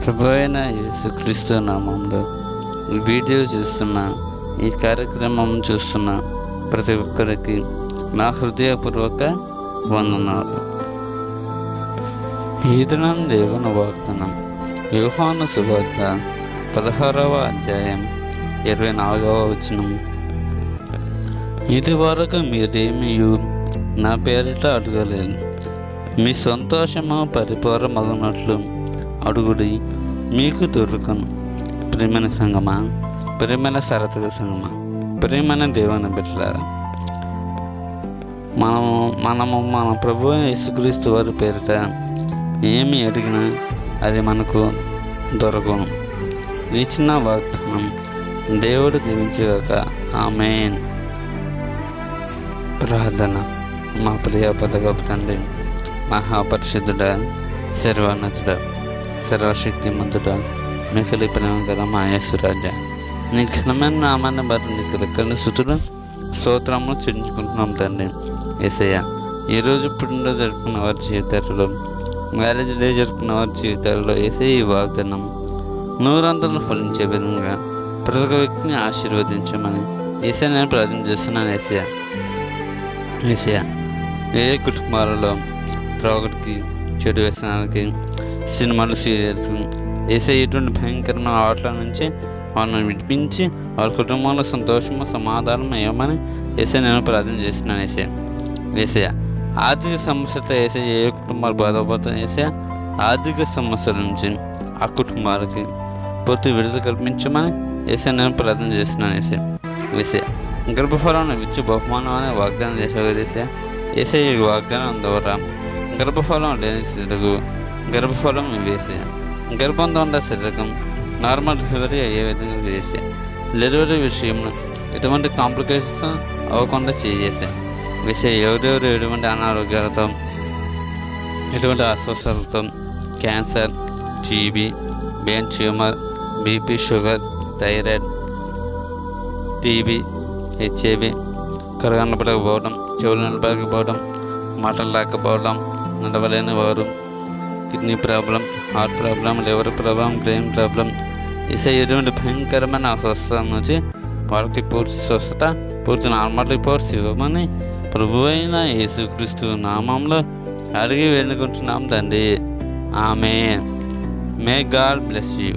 ప్రభు అయిన యేసుక్రీస్తు నామంలో ఈ వీడియో చూస్తున్న, ఈ కార్యక్రమం చూస్తున్న ప్రతి ఒక్కరికి నా హృదయపూర్వక వందనాలు. ఈ దినం దేవుని వాగ్దానం యోహాను సువార్త 16వ అధ్యాయం 24వ వచనం. ఇది వరకు మీరేమీ నా పేరిట అడగలేదు, మీ సంతోషము పరిపూర్ణమగునట్లు అడుగుడి, మీకు దొరుకును. ప్రియమైన సంగమా, ప్రియమైన సరతగ సంగమా, ప్రియమైన దేవుని బిడ్డలారా, మనము మన ప్రభు యేసుక్రీస్తు వారి పేరిట ఏమి అడిగినా అది మనకు దొరకను. ఈ చిన్న వాగ్దానం దేవుడు దీవించుగాక. ఆమేన్. ప్రార్థన. మా ప్రియ పదగపు తండ్రి, మహాపరిశుద్ధుడ, సర్వోన్నతుడ, సర్వశక్తిమంతుడ, మిగిలి ప్రేమ గల మా యేసురాజా, నీ ఘనమైన నామాన్ని బట్టి నీకు లెక్కని స్తుతులు స్తోత్రము చెల్లించుకుంటున్నాం తండ్రి. యేసయ్య, ఈరోజు పుట్టినరోజు జరుపుకున్న వారి జీవితాలలో, మ్యారేజ్ డే జరుపుకున్న వారి జీవితాలలో యేసయ్య ఈ వాగ్దానం నూరంతలను ఫలించే విధంగా ప్రతి ఒక్క వ్యక్తిని ఆశీర్వదించమని యేసయ్య నేను ప్రార్థన చేస్తున్నాను. యేసయ్య, ఏ కుటుంబాలలో త్రాగుడికి, చెడు వ్యసనాలకి, సినిమాలు, సీరియల్స్, యేసయ్య ఎటువంటి భయంకరమైన ఆటల నుంచి వాళ్ళని విడిపించి వాళ్ళ కుటుంబంలో సంతోషము, సమాధానం ఇవ్వమని యేసయ్య నేను ప్రార్థన చేస్తున్నాను. యేసయ్య, ఆర్థిక సమస్యతో యేసయ్య ఏ కుటుంబాలు బాధపడుతున్న యేసయ్య ఆర్థిక సమస్యల నుంచి ఆ కుటుంబాలకి పూర్తి విడుదల కల్పించమని యేసయ్య నేను ప్రార్థన చేస్తున్నాను. యేసయ్య, గర్భఫలం ఇచ్చి బహుమానం అనే వాగ్దానం చేసే యేసయ్య ఈ వాగ్దానం ద్వారా గర్భఫలం లేని స్త్రీలకు గర్భఫలం వేసే, గర్భంతో ఉండే శరీరం నార్మల్ డెలివరీ అయ్యే విధంగా చేసే, డెలివరీ విషయంలో ఎటువంటి కాంప్లికేషన్స్ అవ్వకుండా చేసే విషయం ఎవరెవరు ఎటువంటి అనారోగ్యాలతో, ఎటువంటి అస్వస్థతలతో, cancer, TB, brain tumour, BP, sugar, thyroid, TB, HIV, కరగనపడకపోవడం, చెవులు నిలబడకపోవడం, మాటలు రాకపోవడం, నడవలేని వారు, kidney problem, heart problem, liver problem, brain problem, ఎటువంటి భయంకరమైన అస్వస్థత నుంచి వాళ్ళకి పూర్తి స్వస్థత, పూర్తి నార్మల్ రిపోర్ట్స్ ఇవ్వమని ప్రభు అయిన యేసుక్రీస్తు నామంలో అడిగి వేడుకుంటున్నాం తండ్రి. Amen. May God bless you.